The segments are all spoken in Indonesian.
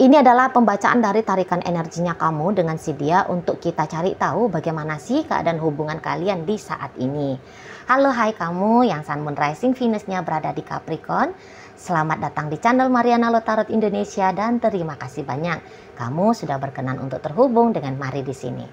Ini adalah pembacaan dari tarikan energinya kamu dengan si dia untuk kita cari tahu bagaimana sih keadaan hubungan kalian di saat ini. Halo, hai kamu yang Sun Moon Rising Venusnya berada di Capricorn. Selamat datang di channel Mariana Lo Tarot Indonesia dan terima kasih banyak kamu sudah berkenan untuk terhubung dengan Mari di sini.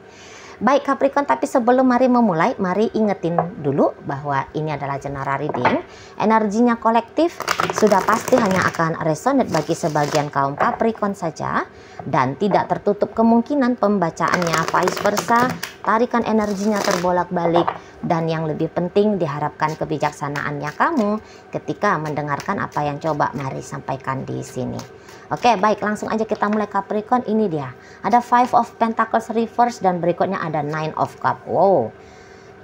Baik Capricorn, tapi sebelum Mari memulai, Mari ingetin dulu bahwa ini adalah general reading. Energinya kolektif sudah pasti hanya akan resonate bagi sebagian kaum Capricorn saja dan tidak tertutup kemungkinan pembacaannya vice versa, tarikan energinya terbolak-balik dan yang lebih penting diharapkan kebijaksanaannya kamu ketika mendengarkan apa yang coba Mari sampaikan di sini. Oke, baik, langsung aja kita mulai Capricorn. Ini dia. Ada Five of Pentacles reverse dan berikutnya ada Nine of Cups. Wow.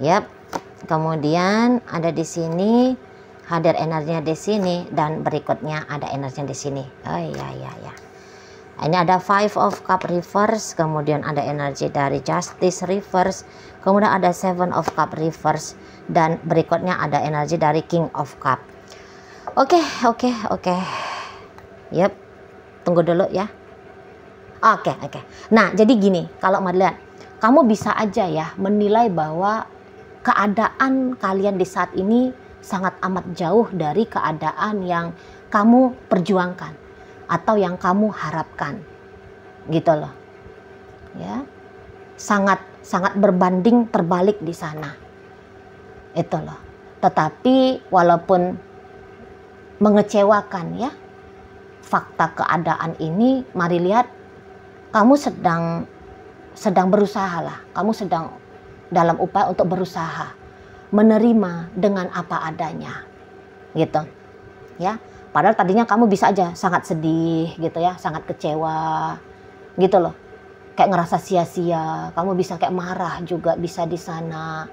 Yap. Kemudian ada di sini hadir energinya di sini dan berikutnya ada energinya di sini. Oh ya. Ini ada Five of Cups reverse, kemudian ada energi dari Justice reverse, kemudian ada Seven of Cups reverse dan berikutnya ada energi dari King of Cups. Oke. Yap. Tunggu dulu ya. Oke. Nah, jadi gini, kalau Mari lihat, kamu bisa aja ya menilai bahwa keadaan kalian di saat ini sangat amat jauh dari keadaan yang kamu perjuangkan atau yang kamu harapkan. Gitu loh. Ya. Sangat berbanding terbalik di sana. Itu loh. Tetapi walaupun mengecewakan ya, fakta keadaan ini, Mari lihat kamu sedang berusaha lah. Kamu sedang dalam upaya untuk berusaha menerima dengan apa adanya. Gitu. Ya. Padahal tadinya kamu bisa aja sangat sedih gitu ya, sangat kecewa. Gitu loh. Kayak ngerasa sia-sia, kamu bisa kayak marah juga bisa di sana.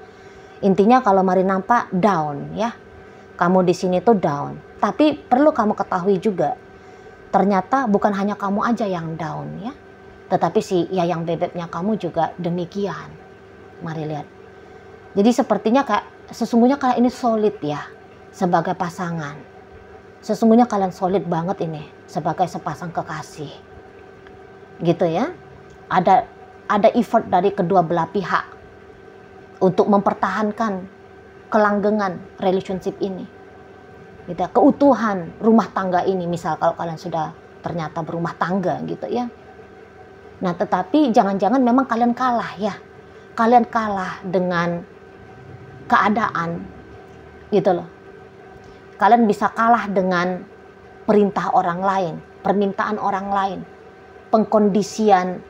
Intinya kalau Mari nampak down ya. Kamu di sini tuh down. Tapi perlu kamu ketahui juga, ternyata bukan hanya kamu aja yang down ya, tetapi si Yayang Bebeknya kamu juga demikian. Mari lihat. Jadi sepertinya kayak sesungguhnya kalian ini solid ya sebagai pasangan. Sesungguhnya kalian solid banget ini sebagai sepasang kekasih. Gitu ya. Ada effort dari kedua belah pihak untuk mempertahankan kelanggengan relationship ini. Gitu, keutuhan rumah tangga ini, misal kalau kalian sudah ternyata berumah tangga gitu ya. Nah, tetapi jangan-jangan memang kalian kalah ya. Kalian kalah dengan keadaan gitu loh. Kalian bisa kalah dengan perintah orang lain, permintaan orang lain, pengkondisian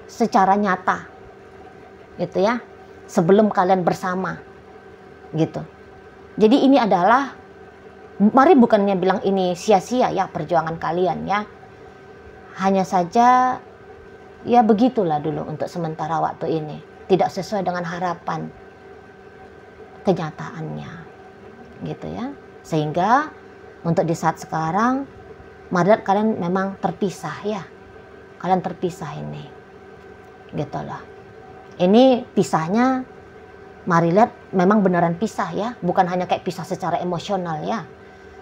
secara nyata gitu ya, sebelum kalian bersama gitu. Jadi ini adalah, Mari bukannya bilang ini sia-sia ya perjuangan kalian ya. Hanya saja ya begitulah dulu untuk sementara waktu ini. Tidak sesuai dengan harapan kenyataannya. Gitu ya. Sehingga untuk di saat sekarang, Mari lihat kalian memang terpisah ya. Kalian terpisah ini. Gitu loh. Ini pisahnya, Mari lihat memang beneran pisah ya. Bukan hanya kayak pisah secara emosional ya.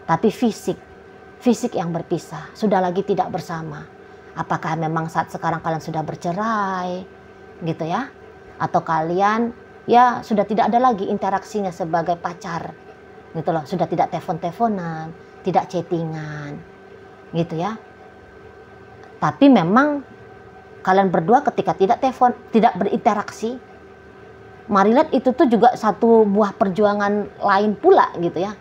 Tapi fisik yang berpisah, sudah lagi tidak bersama. Apakah memang saat sekarang kalian sudah bercerai, gitu ya? Atau kalian ya sudah tidak ada lagi interaksinya sebagai pacar, gitu loh. Sudah tidak telepon-teleponan, tidak chattingan, gitu ya. Tapi memang kalian berdua ketika tidak telepon, tidak berinteraksi, Mari lihat itu tuh juga satu buah perjuangan lain pula gitu ya.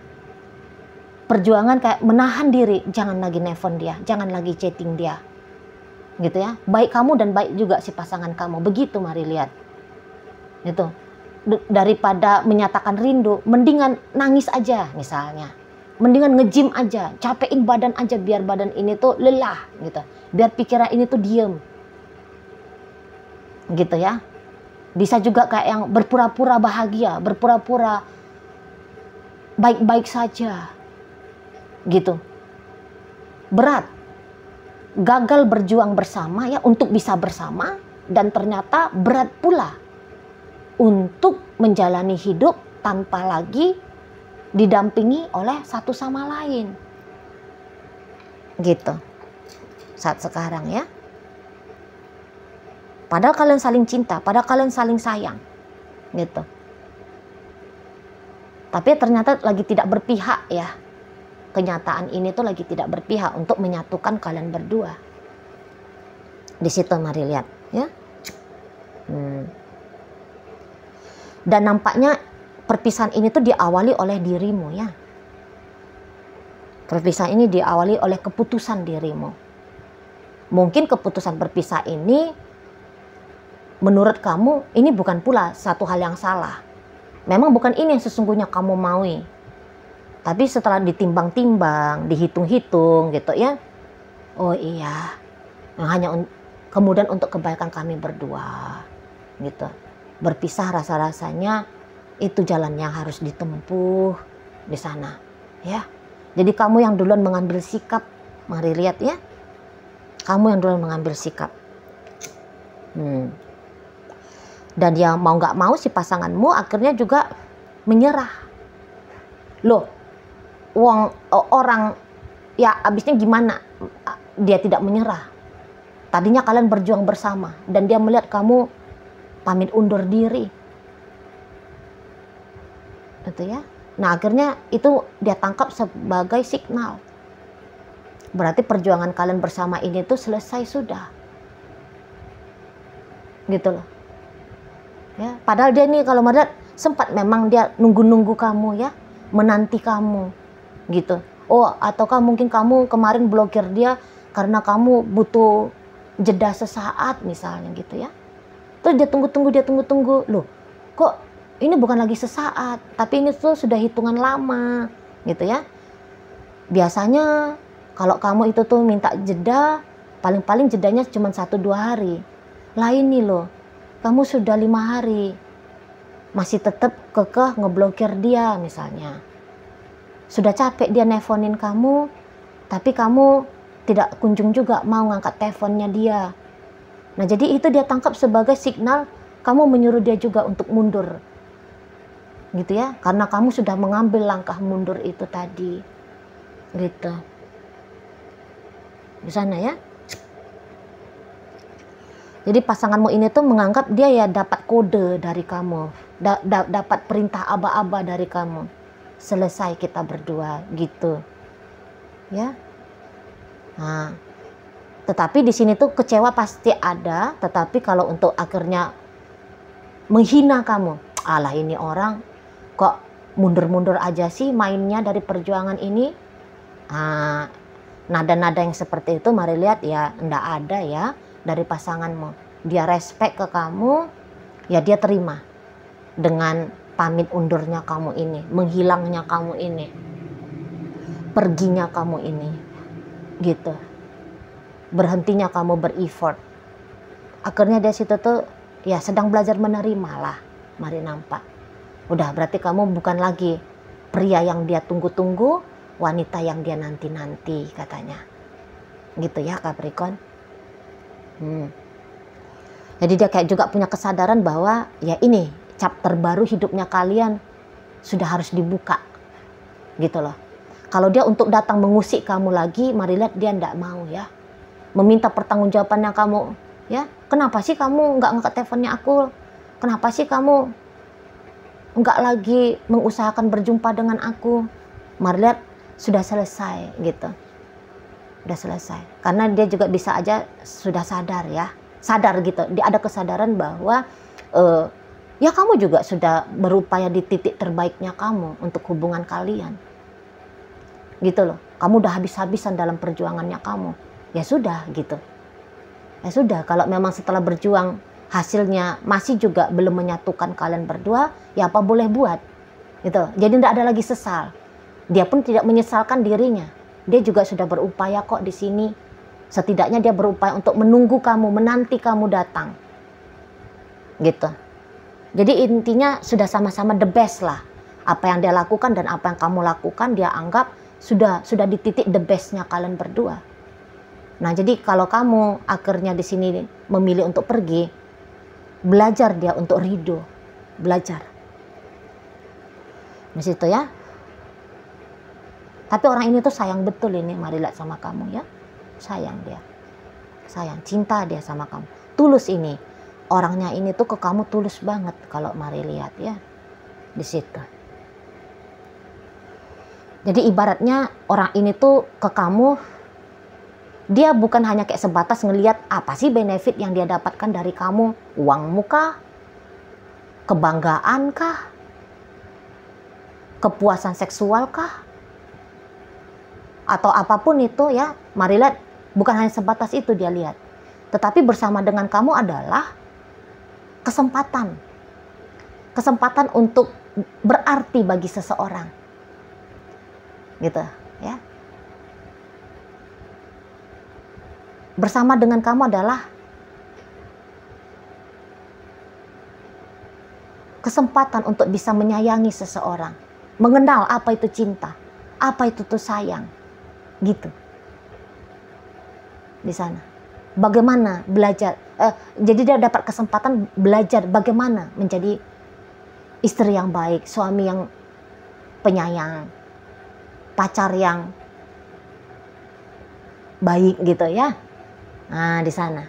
Perjuangan kayak menahan diri, jangan lagi nelfon dia, jangan lagi chatting dia. Gitu ya. Baik kamu dan baik juga si pasangan kamu. Begitu Mari lihat. Gitu. Daripada menyatakan rindu, mendingan nangis aja misalnya. Mendingan nge-gym aja, capein badan aja biar badan ini tuh lelah gitu. Biar pikiran ini tuh diem. Gitu ya. Bisa juga kayak yang berpura-pura bahagia, berpura-pura baik-baik saja. Gitu. Berat. Gagal berjuang bersama ya untuk bisa bersama dan ternyata berat pula untuk menjalani hidup tanpa lagi didampingi oleh satu sama lain. Gitu. saat sekarang ya. Padahal kalian saling cinta, padahal kalian saling sayang gitu. Tapi ternyata lagi tidak berpihak ya. Kenyataan ini tuh lagi tidak berpihak untuk menyatukan kalian berdua. Di situ mari lihat ya. Dan nampaknya perpisahan ini tuh diawali oleh dirimu ya. Perpisahan ini diawali oleh keputusan dirimu. Mungkin keputusan berpisah ini menurut kamu ini bukan pula satu hal yang salah. Memang bukan ini yang sesungguhnya kamu maui. Tapi setelah ditimbang-timbang, dihitung-hitung gitu ya. Oh iya, hanya kemudian untuk kebaikan kami berdua gitu. Berpisah rasa-rasanya itu jalan yang harus ditempuh di sana ya. Jadi kamu yang duluan mengambil sikap, mari lihat ya. Kamu yang duluan mengambil sikap. Dan yang mau nggak mau si pasanganmu akhirnya juga menyerah. Loh, orang ya abisnya gimana dia tidak menyerah. Tadinya kalian berjuang bersama dan dia melihat kamu pamit undur diri. Gitu ya. Nah akhirnya itu dia tangkap sebagai signal. Berarti perjuangan kalian bersama ini tuh selesai sudah. Gitu loh. Ya, padahal dia nih kalau melihat sempat memang dia nunggu-nunggu kamu ya, menanti kamu gitu. Oh, ataukah mungkin kamu kemarin blokir dia karena kamu butuh jeda sesaat misalnya gitu ya. Terus dia tunggu-tunggu. Loh, kok ini bukan lagi sesaat, tapi ini tuh sudah hitungan lama gitu ya. Biasanya kalau kamu itu tuh minta jeda, paling-paling jedanya cuma 1-2 hari. Lah ini loh, kamu sudah 5 hari masih tetap kekeh ngeblokir dia misalnya. Sudah capek dia nelfonin kamu, tapi kamu tidak kunjung juga mau ngangkat teleponnya dia. Nah jadi itu dia tangkap sebagai signal kamu menyuruh dia juga untuk mundur. Gitu ya, karena kamu sudah mengambil langkah mundur itu tadi. Gitu. Di sana ya. Jadi pasanganmu ini tuh menganggap dia ya dapat kode dari kamu, dapat perintah aba-aba dari kamu. Selesai kita berdua gitu, ya. Nah, tetapi di sini tuh kecewa pasti ada. Tetapi kalau untuk akhirnya menghina kamu, alah ini orang kok mundur-mundur aja sih mainnya dari perjuangan ini. Nah, nada-nada yang seperti itu mari lihat ya, ndak ada ya. Dari pasanganmu, dia respect ke kamu, ya dia terima dengan pamit undurnya kamu ini, menghilangnya kamu ini, perginya kamu ini, gitu, berhentinya kamu ber-effort. Akhirnya dia situ tuh ya sedang belajar menerima lah, mari nampak. Udah berarti kamu bukan lagi pria yang dia tunggu-tunggu, wanita yang dia nanti-nanti katanya, gitu ya Capricorn. Jadi dia kayak juga punya kesadaran bahwa ya ini chapter baru hidupnya kalian sudah harus dibuka gitu loh. Kalau dia untuk datang mengusik kamu lagi, mari lihat dia ndak mau ya, meminta pertanggungjawabannya kamu ya. Kenapa sih kamu nggak ngangkat teleponnya aku? Kenapa sih kamu nggak lagi mengusahakan berjumpa dengan aku? Mari lihat sudah selesai gitu. Udah selesai, karena dia juga bisa aja sudah sadar ya, sadar gitu, dia ada kesadaran bahwa ya kamu juga sudah berupaya di titik terbaiknya kamu untuk hubungan kalian gitu loh. Kamu udah habis-habisan dalam perjuangannya kamu, ya sudah gitu, ya sudah. Kalau memang setelah berjuang hasilnya masih juga belum menyatukan kalian berdua, ya apa boleh buat gitu. Jadi tidak ada lagi sesal, dia pun tidak menyesalkan dirinya. Dia juga sudah berupaya kok di sini. Setidaknya dia berupaya untuk menunggu kamu, menanti kamu datang. Gitu. Jadi intinya sudah sama-sama the best lah. Apa yang dia lakukan dan apa yang kamu lakukan dia anggap sudah di titik the bestnya kalian berdua. Nah jadi kalau kamu akhirnya di sini memilih untuk pergi, belajar dia untuk ridho. Belajar. Di situ ya. Tapi orang ini tuh sayang betul ini, mari lihat sama kamu ya. Sayang dia. sayang, cinta dia sama kamu, tulus ini. Orangnya ini tuh ke kamu tulus banget kalau Mari lihat ya di situ. Jadi ibaratnya orang ini tuh ke kamu, dia bukan hanya kayak sebatas ngelihat apa sih benefit yang dia dapatkan dari kamu, uangmu kah, kebanggaan kah, kepuasan seksual kah, atau apapun itu ya. Mari lihat, bukan hanya sebatas itu dia lihat, tetapi bersama dengan kamu adalah kesempatan untuk berarti bagi seseorang, gitu ya. Bersama dengan kamu adalah kesempatan untuk bisa menyayangi seseorang, mengenal apa itu cinta, apa itu tuh sayang, gitu. Di sana bagaimana belajar, jadi dia dapat kesempatan belajar bagaimana menjadi istri yang baik, suami yang penyayang, pacar yang baik gitu ya. Nah, di sana.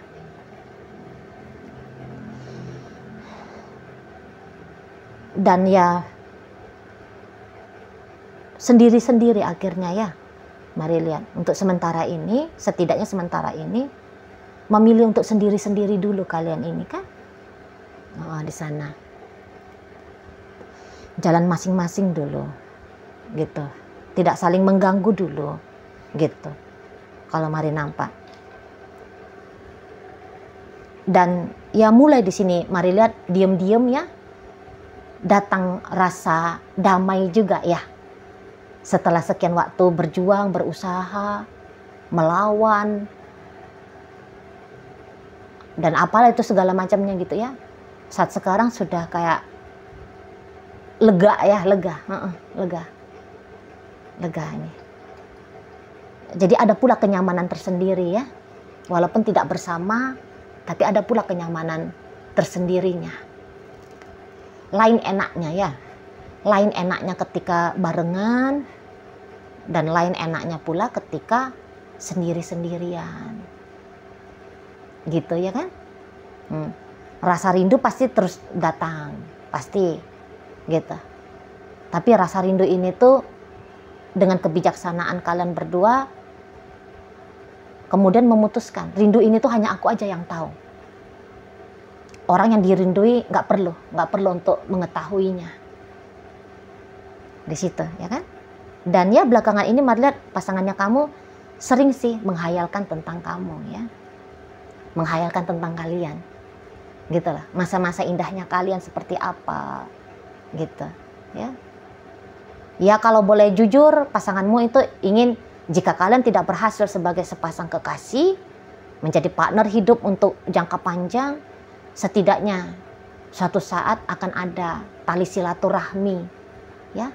Dan ya sendiri-sendiri akhirnya ya. Mari lihat, untuk sementara ini, setidaknya sementara ini memilih untuk sendiri-sendiri dulu kalian ini kan. Oh, di sana. Jalan masing-masing dulu. Gitu. Tidak saling mengganggu dulu. Gitu. Kalau Mari nampak. Dan ya mulai di sini Mari lihat diam-diam ya datang rasa damai juga ya. Setelah sekian waktu berjuang, berusaha, melawan, dan apalah itu segala macamnya gitu ya. Saat sekarang sudah kayak lega ya, lega ini. Jadi ada pula kenyamanan tersendiri ya. Walaupun tidak bersama, tapi ada pula kenyamanan tersendirinya. Lain enaknya ya. Lain enaknya ketika barengan, dan lain enaknya pula ketika sendiri-sendirian. Gitu ya kan. Rasa rindu pasti terus datang, pasti gitu. Tapi rasa rindu ini tuh dengan kebijaksanaan kalian berdua kemudian memutuskan, rindu ini tuh hanya aku aja yang tahu. Orang yang dirindui nggak perlu untuk mengetahuinya. Di situ ya kan. Dan ya belakangan ini Mari lihat pasangannya kamu sering sih menghayalkan tentang kamu ya. Menghayalkan tentang kalian, gitu lah. Masa-masa indahnya kalian seperti apa, gitu, ya. Ya kalau boleh jujur, pasanganmu itu ingin jika kalian tidak berhasil sebagai sepasang kekasih, menjadi partner hidup untuk jangka panjang, setidaknya suatu saat akan ada tali silaturahmi, ya,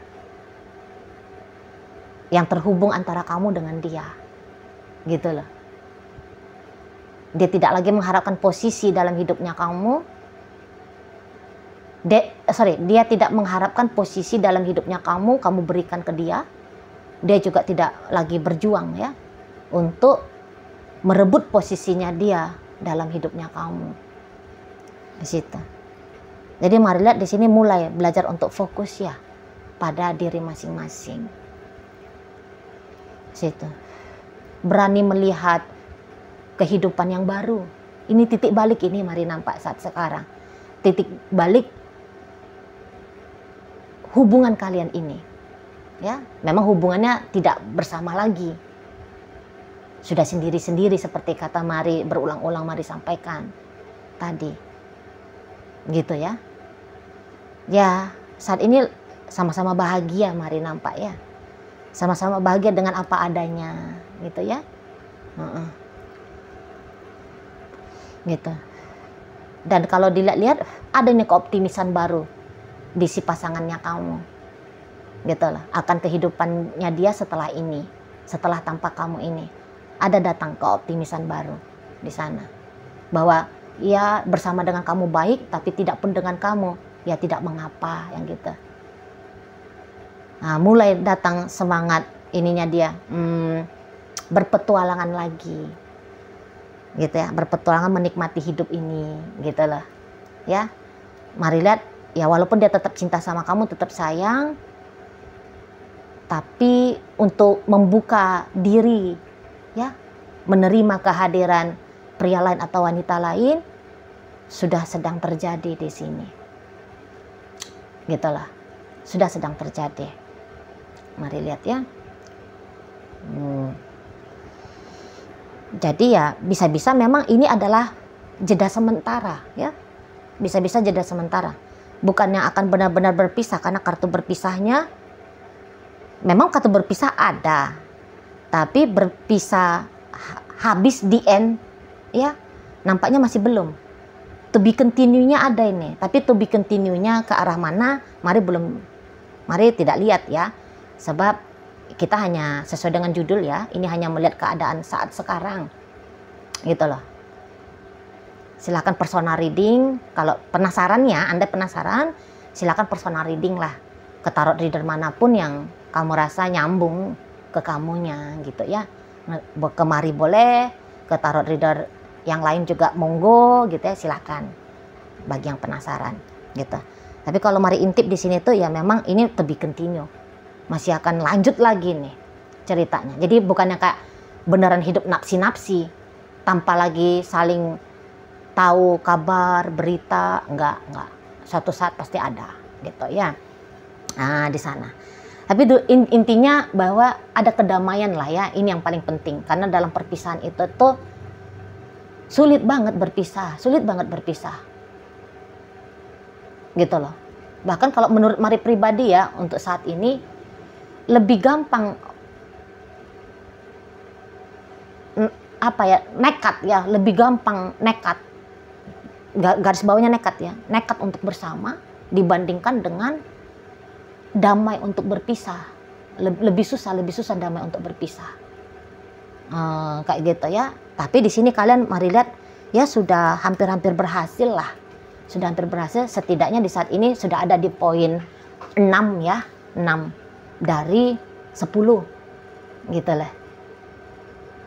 yang terhubung antara kamu dengan dia, gitu loh. Dia tidak lagi mengharapkan posisi dalam hidupnya kamu. Dia tidak mengharapkan posisi dalam hidupnya kamu berikan ke dia. Dia juga tidak lagi berjuang ya untuk merebut posisinya dia dalam hidupnya kamu. Di situ. Jadi Mari lihat di sini mulai belajar untuk fokus ya pada diri masing-masing. Di situ. Berani melihat kehidupan yang baru. Ini titik balik ini Mari nampak saat sekarang. Titik balik hubungan kalian ini. Ya, memang hubungannya tidak bersama lagi. Sudah sendiri-sendiri seperti kata Mari berulang-ulang Mari sampaikan tadi. Gitu ya. Ya, saat ini sama-sama bahagia Mari nampak ya. Sama-sama bahagia dengan apa adanya, gitu ya. Gitu. Dan kalau dilihat-lihat ada nih keoptimisan baru di si pasangannya kamu, gitu lah, akan kehidupannya dia setelah ini, setelah tanpa kamu ini, ada datang keoptimisan baru di sana, bahwa ya bersama dengan kamu baik, tapi tidak pun dengan kamu ya tidak mengapa, yang gitu. Nah, mulai datang semangat ininya dia, berpetualangan lagi. gitu ya, berpetualangan menikmati hidup ini gitu loh ya. Mari lihat ya, walaupun dia tetap cinta sama kamu, tetap sayang, tapi untuk membuka diri ya, menerima kehadiran pria lain atau wanita lain sudah sedang terjadi di sini. Gitulah, sudah sedang terjadi. Mari lihat ya. Jadi ya bisa-bisa memang ini adalah jeda sementara ya. Bisa-bisa jeda sementara. Bukan yang akan benar-benar berpisah, karena kartu berpisahnya memang kartu berpisah ada. Tapi berpisah habis di end ya, nampaknya masih belum. To be continue-nya ada ini, tapi to be continue-nya ke arah mana, mari tidak lihat ya. Sebab kita hanya sesuai dengan judul ya, ini hanya melihat keadaan saat sekarang gitu loh. Silakan personal reading, kalau penasaran ya, Anda penasaran, silakan personal reading lah ke tarot reader manapun yang kamu rasa nyambung ke kamunya gitu ya. Kemari boleh, ke tarot reader yang lain juga monggo gitu ya, silakan bagi yang penasaran gitu. Tapi kalau mari intip di sini tuh ya memang ini to be continue, masih akan lanjut lagi nih ceritanya. Jadi bukannya kayak beneran hidup napsi-napsi tanpa lagi saling tahu kabar berita, enggak, suatu saat pasti ada gitu ya. Nah di sana. Tapi intinya bahwa ada kedamaian lah ya, ini yang paling penting, karena dalam perpisahan itu tuh sulit banget berpisah gitu loh. Bahkan kalau menurut Mari pribadi ya, untuk saat ini lebih gampang nekat ya, lebih gampang nekat, garis bawahnya nekat ya, nekat untuk bersama dibandingkan dengan damai untuk berpisah. Lebih susah damai untuk berpisah. Kayak gitu ya. Tapi di sini kalian mari lihat ya, sudah hampir-hampir berhasil lah. Sudah hampir berhasil, setidaknya di saat ini sudah ada di poin 6 ya, 6 dari 10 gitu lah.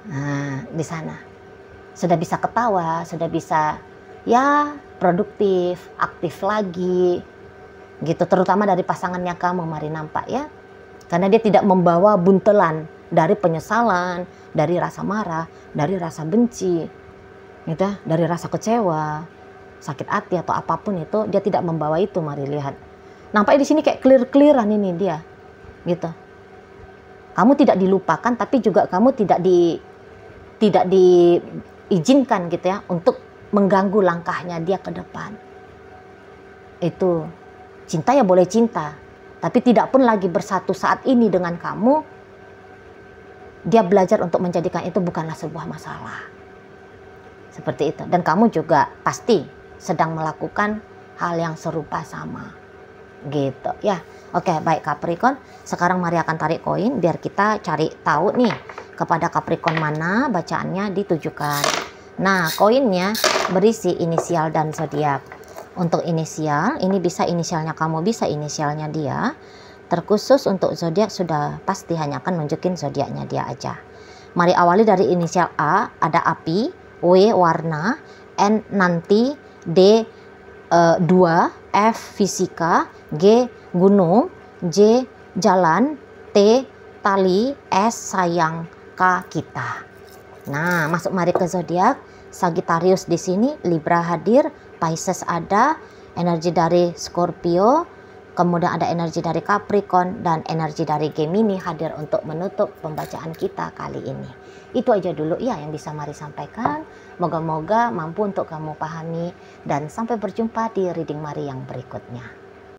Nah, di sana sudah bisa ketawa, sudah bisa ya produktif, aktif lagi gitu, terutama dari pasangannya kamu mari nampak ya. Karena dia tidak membawa buntelan dari penyesalan, dari rasa marah, dari rasa benci, gitu, dari rasa kecewa, sakit hati atau apapun itu, dia tidak membawa itu. Mari lihat, nampaknya di sini kayak clear-clearan ini dia, gitu. Kamu tidak dilupakan, tapi juga kamu tidak diizinkan gitu ya untuk mengganggu langkahnya dia ke depan. Itu cinta ya boleh cinta, tapi tidak pun lagi bersatu saat ini dengan kamu. Dia belajar untuk menjadikan itu bukanlah sebuah masalah. Seperti itu. Dan kamu juga pasti sedang melakukan hal yang serupa sama. Gitu ya. Oke, baik Capricorn. Sekarang mari akan tarik koin biar kita cari tahu nih kepada Capricorn mana bacaannya ditujukan. Nah, koinnya berisi inisial dan zodiak. Untuk inisial, ini bisa inisialnya kamu, bisa inisialnya dia. Terkhusus untuk zodiak sudah pasti hanya akan nunjukin zodiaknya dia aja. Mari awali dari inisial A, ada api, W warna, N nanti, D 2, F fisika, G gunung, J jalan, T tali, S sayang, K kita. Nah, masuk mari ke zodiak. Sagittarius di sini, Libra hadir, Pisces ada, energi dari Scorpio, kemudian ada energi dari Capricorn dan energi dari Gemini hadir untuk menutup pembacaan kita kali ini. Itu aja dulu ya yang bisa mari sampaikan. Moga-moga mampu untuk kamu pahami, dan sampai berjumpa di reading Mari yang berikutnya.